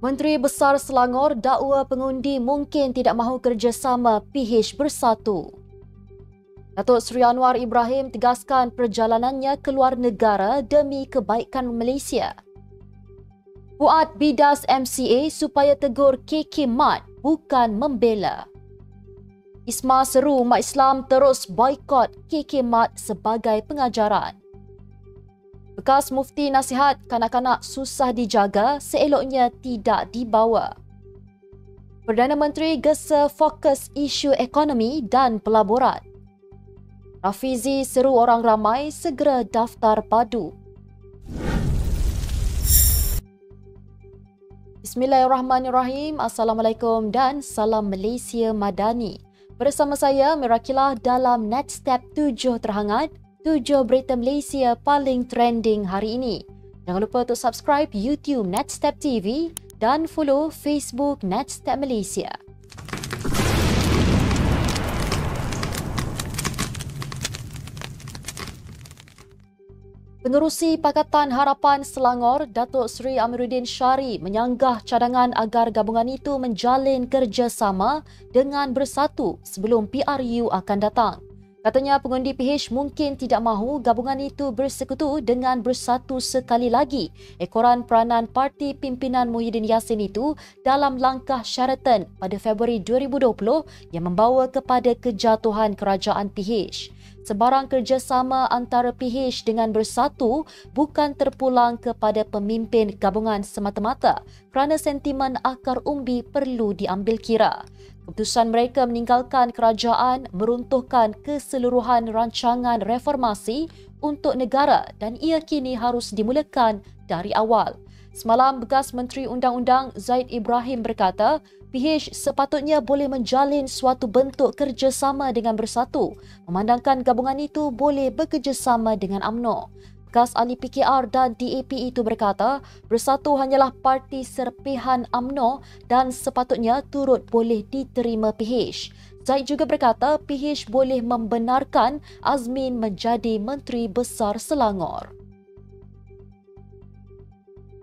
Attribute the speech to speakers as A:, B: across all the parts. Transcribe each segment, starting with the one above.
A: Menteri Besar Selangor dakwa pengundi mungkin tidak mahu kerjasama PH Bersatu. Datuk Seri Anwar Ibrahim tegaskan perjalanannya keluar negara demi kebaikan Malaysia. Fuad bidas MCA supaya tegur KK Mat bukan membela. Isma seru umat Islam terus boikot KK Mat sebagai pengajaran. Bekas mufti nasihat kanak-kanak susah dijaga, seeloknya tidak dibawa. Perdana Menteri gesa fokus isu ekonomi dan pelaburan. Rafizi seru orang ramai segera daftar padu. Bismillahirrahmanirrahim. Assalamualaikum dan salam Malaysia Madani. Bersama saya Mirakilah dalam Next Step 7 terhangat. 7 berita Malaysia paling trending hari ini. Jangan lupa untuk subscribe YouTube Netstep TV dan follow Facebook Netstep Malaysia. Pengerusi Pakatan Harapan Selangor, Datuk Seri Amiruddin Syari menyanggah cadangan agar gabungan itu menjalin kerjasama dengan Bersatu sebelum PRU akan datang. Katanya pengundi PH mungkin tidak mahu gabungan itu bersekutu dengan Bersatu sekali lagi. Ekoran peranan parti pimpinan Muhyiddin Yassin itu dalam langkah Sheraton pada Februari 2020 yang membawa kepada kejatuhan kerajaan PH. Sebarang kerjasama antara PH dengan Bersatu bukan terpulang kepada pemimpin gabungan semata-mata kerana sentimen akar umbi perlu diambil kira. Keputusan mereka meninggalkan kerajaan meruntuhkan keseluruhan rancangan reformasi untuk negara dan ia kini harus dimulakan dari awal. Semalam, bekas Menteri Undang-Undang Zaid Ibrahim berkata, PH sepatutnya boleh menjalin suatu bentuk kerjasama dengan Bersatu, memandangkan gabungan itu boleh bekerjasama dengan UMNO. Bekas ahli PKR dan DAP itu berkata, Bersatu hanyalah parti serpihan UMNO dan sepatutnya turut boleh diterima PH. Zaid juga berkata, PH boleh membenarkan Azmin menjadi Menteri Besar Selangor.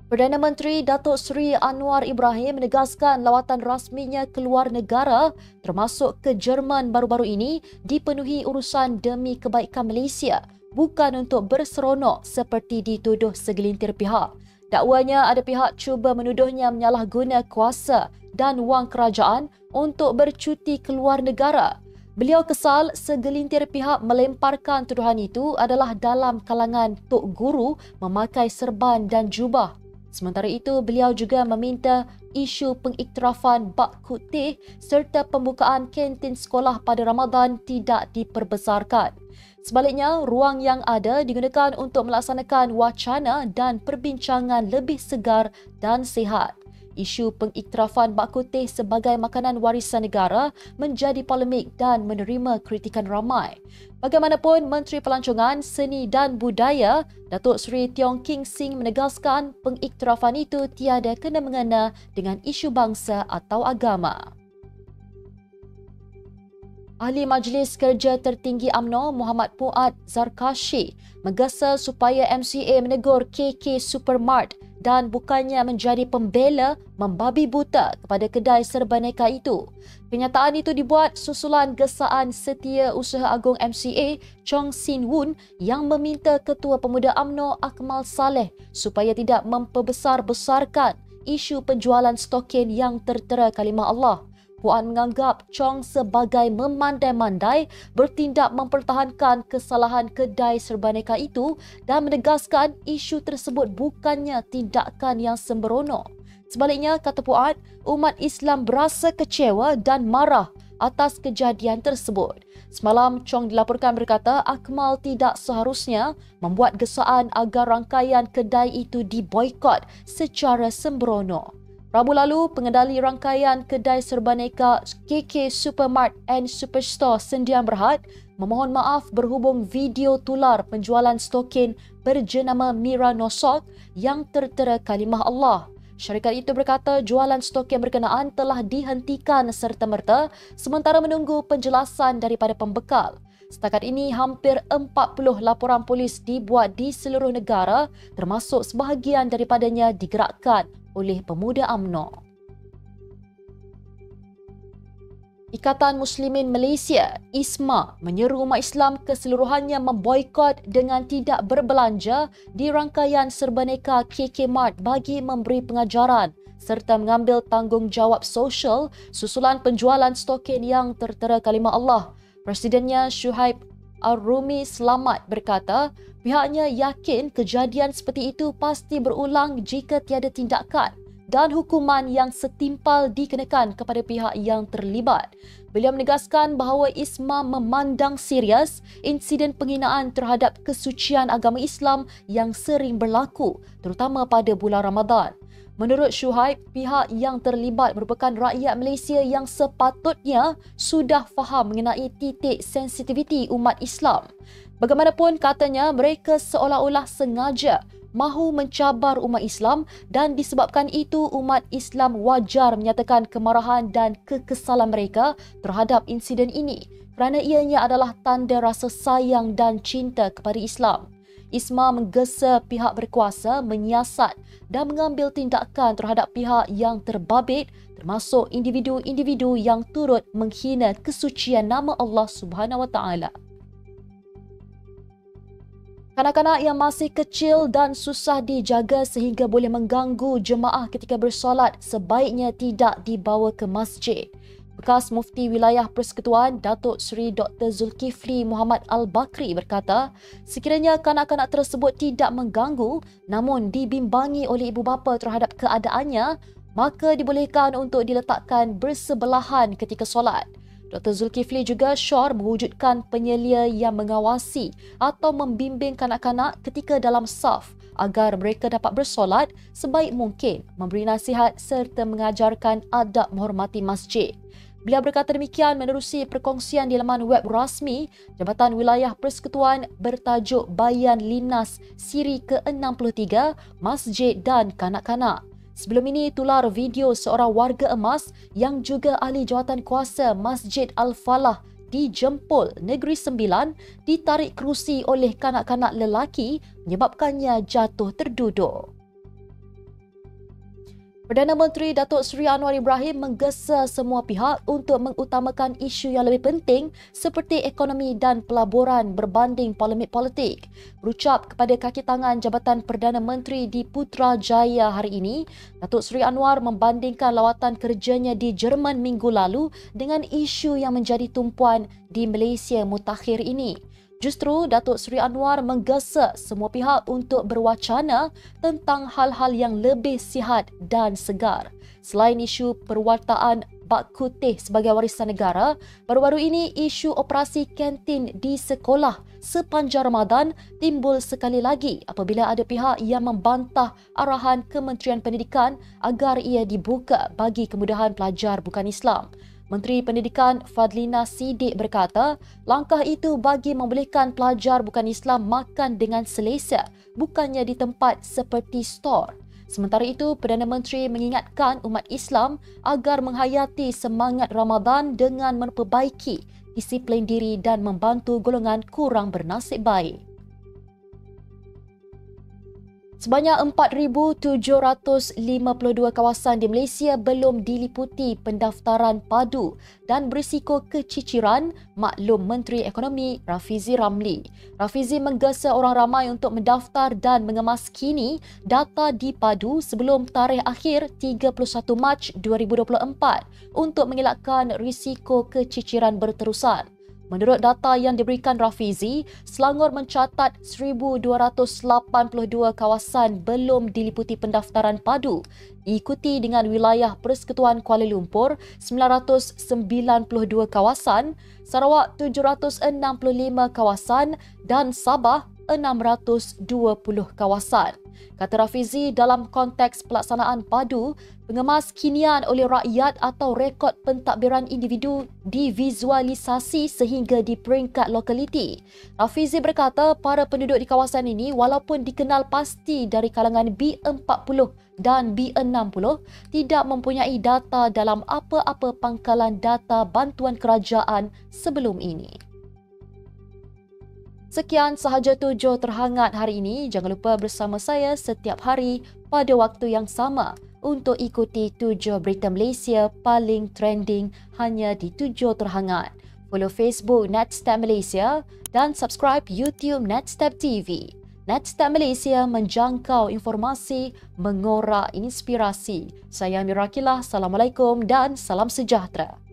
A: Perdana Menteri Datuk Seri Anwar Ibrahim menegaskan lawatan rasminya keluar negara termasuk ke Jerman baru-baru ini dipenuhi urusan demi kebaikan Malaysia, bukan untuk berseronok seperti dituduh segelintir pihak. Dakwanya ada pihak cuba menuduhnya menyalahguna kuasa dan wang kerajaan untuk bercuti keluar negara. Beliau kesal segelintir pihak melemparkan tuduhan itu adalah dalam kalangan tok guru memakai serban dan jubah. Sementara itu, beliau juga meminta isu pengiktirafan bak kutih serta pembukaan kantin sekolah pada Ramadan tidak diperbesarkan. Sebaliknya, ruang yang ada digunakan untuk melaksanakan wacana dan perbincangan lebih segar dan sihat. Isu pengiktirafan bak kutih sebagai makanan warisan negara menjadi polemik dan menerima kritikan ramai. Bagaimanapun, Menteri Pelancongan, Seni dan Budaya, Datuk Seri Tiong King Sing menegaskan pengiktirafan itu tiada kena-mengena dengan isu bangsa atau agama. Ahli Majlis Kerja Tertinggi UMNO Muhammad Fuad Zarkashi menggesa supaya MCA menegur KK Supermart dan bukannya menjadi pembela membabi buta kepada kedai serbaneka itu. Kenyataan itu dibuat susulan gesaan Setiausaha Agung MCA Chong Sin Woon yang meminta Ketua Pemuda UMNO Akmal Saleh supaya tidak memperbesar-besarkan isu penjualan stokin yang tertera kalimah Allah. Puan menganggap Chong sebagai memandai-mandai bertindak mempertahankan kesalahan kedai serbaneka itu dan menegaskan isu tersebut bukannya tindakan yang sembrono. Sebaliknya, kata Puan, umat Islam berasa kecewa dan marah atas kejadian tersebut. Semalam, Chong dilaporkan berkata Akmal tidak seharusnya membuat gesaan agar rangkaian kedai itu diboikot secara sembrono. Rabu lalu, pengendali rangkaian kedai serbaneka KK Supermart and Superstore Sendian Berhad memohon maaf berhubung video tular penjualan stokin berjenama Mira Nosot yang tertera kalimah Allah. Syarikat itu berkata jualan stokin berkenaan telah dihentikan serta-merta sementara menunggu penjelasan daripada pembekal. Setakat ini, hampir 40 laporan polis dibuat di seluruh negara termasuk sebahagian daripadanya digerakkan oleh pemuda UMNO. Ikatan Muslimin Malaysia, ISMA, menyeru umat Islam keseluruhannya memboikot dengan tidak berbelanja di rangkaian Serbaneka KK Mart bagi memberi pengajaran serta mengambil tanggungjawab sosial susulan penjualan stokin yang tertera kalimah Allah. Presidennya Syuhaib Ar-Rumi Selamat berkata, pihaknya yakin kejadian seperti itu pasti berulang jika tiada tindakan dan hukuman yang setimpal dikenakan kepada pihak yang terlibat. Beliau menegaskan bahawa ISMA memandang serius insiden penghinaan terhadap kesucian agama Islam yang sering berlaku, terutama pada bulan Ramadan. Menurut Syuhaib, pihak yang terlibat merupakan rakyat Malaysia yang sepatutnya sudah faham mengenai titik sensitiviti umat Islam. Bagaimanapun katanya, mereka seolah-olah sengaja mahu mencabar umat Islam dan disebabkan itu umat Islam wajar menyatakan kemarahan dan kekesalan mereka terhadap insiden ini kerana ianya adalah tanda rasa sayang dan cinta kepada Islam. ISMA menggesa pihak berkuasa menyiasat dan mengambil tindakan terhadap pihak yang terbabit termasuk individu-individu yang turut menghina kesucian nama Allah Subhanahu Wa Taala. Kanak-kanak yang masih kecil dan susah dijaga sehingga boleh mengganggu jemaah ketika bersolat sebaiknya tidak dibawa ke masjid. Bekas Mufti Wilayah Persekutuan Datuk Seri Dr. Zulkifli Muhammad Al-Bakri berkata, sekiranya kanak-kanak tersebut tidak mengganggu namun dibimbangi oleh ibu bapa terhadap keadaannya, maka dibolehkan untuk diletakkan bersebelahan ketika solat. Dr. Zulkifli juga syur mewujudkan penyelia yang mengawasi atau membimbing kanak-kanak ketika dalam saf agar mereka dapat bersolat sebaik mungkin, memberi nasihat serta mengajarkan adab menghormati masjid. Beliau berkata demikian menerusi perkongsian di laman web rasmi Jabatan Wilayah Persekutuan bertajuk Bayan Linas Siri ke-63 Masjid dan Kanak-kanak. Sebelum ini tular video seorang warga emas yang juga ahli jawatan kuasa Masjid Al-Falah di Jempol, Negeri Sembilan, ditarik kerusi oleh kanak-kanak lelaki menyebabkannya jatuh terduduk. Perdana Menteri Datuk Seri Anwar Ibrahim menggesa semua pihak untuk mengutamakan isu yang lebih penting seperti ekonomi dan pelaburan berbanding polemik politik. Berucap kepada kaki tangan Jabatan Perdana Menteri di Putrajaya hari ini, Datuk Seri Anwar membandingkan lawatan kerjanya di Jerman minggu lalu dengan isu yang menjadi tumpuan di Malaysia mutakhir ini. Justru Datuk Seri Anwar menggesa semua pihak untuk berwacana tentang hal-hal yang lebih sihat dan segar. Selain isu perwartaan bak kutih sebagai warisan negara, baru-baru ini isu operasi kantin di sekolah sepanjang Ramadan timbul sekali lagi apabila ada pihak yang membantah arahan Kementerian Pendidikan agar ia dibuka bagi kemudahan pelajar bukan Islam. Menteri Pendidikan Fadlina Siddiq berkata, langkah itu bagi membolehkan pelajar bukan Islam makan dengan selesa, bukannya di tempat seperti stor. Sementara itu, Perdana Menteri mengingatkan umat Islam agar menghayati semangat Ramadan dengan memperbaiki disiplin diri dan membantu golongan kurang bernasib baik. Sebanyak 4,752 kawasan di Malaysia belum diliputi pendaftaran padu dan berisiko keciciran, maklum Menteri Ekonomi Rafizi Ramli. Rafizi menggesa orang ramai untuk mendaftar dan mengemas kini data di padu sebelum tarikh akhir 31 Mac 2024 untuk mengelakkan risiko keciciran berterusan. Menurut data yang diberikan Rafizi, Selangor mencatat 1,282 kawasan belum diliputi pendaftaran padu, diikuti dengan wilayah Persekutuan Kuala Lumpur 992 kawasan, Sarawak 765 kawasan dan Sabah 620 kawasan. Kata Rafizi, dalam konteks pelaksanaan padu, pengemas kinian oleh rakyat atau rekod pentadbiran individu divisualisasi sehingga di peringkat lokaliti. Rafizi berkata para penduduk di kawasan ini walaupun dikenal pasti dari kalangan B40 dan B60 tidak mempunyai data dalam apa-apa pangkalan data bantuan kerajaan sebelum ini. Sekian sahaja tujuh terhangat hari ini. Jangan lupa bersama saya setiap hari pada waktu yang sama untuk ikuti 7 berita Malaysia paling trending hanya di 7 terhangat. Follow Facebook Netstab Malaysia dan subscribe YouTube Netstab TV. Netstab Malaysia menjangkau informasi, mengorak inspirasi. Saya Mirakilah, Assalamualaikum dan salam sejahtera.